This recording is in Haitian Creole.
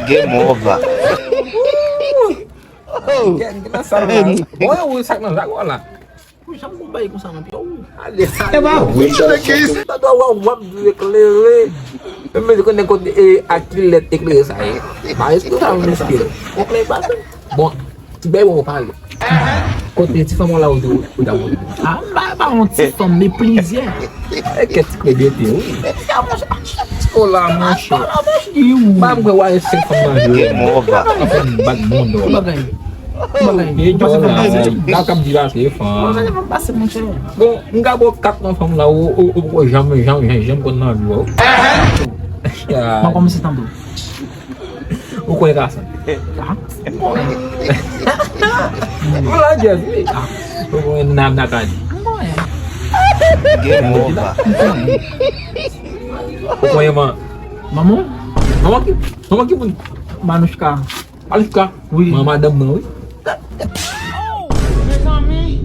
Game over. Olha o saco não agora lá. Puxa, um baik sama piau. É bom. Tá do uang kelele. Memang kau nak kau atlet kelele saya. Mas tu tahu ni skill. Kau kelele pasal. Bom, tiba mau pago. Kau tu famo lá o do Ah, bah, on se tome méprisé. é que te kelele teu. Sekolah masuk. Mam kau wajib sih famo. Game over. Bag mundo. Bagay. Bagay. Dá cabo de lá se famo. Você não passa muito. Bom, enggak bokap nang famo lá o jam kau nak dua. Mas como você está andando? O kau rasa. Ah, Belajar sih. Kau nak kan. não é. Game over. Kau yang mana? Vamos? Mama que pun. Mas nos carros. Alif kah? Oui. Mama ada mau. Mes amis,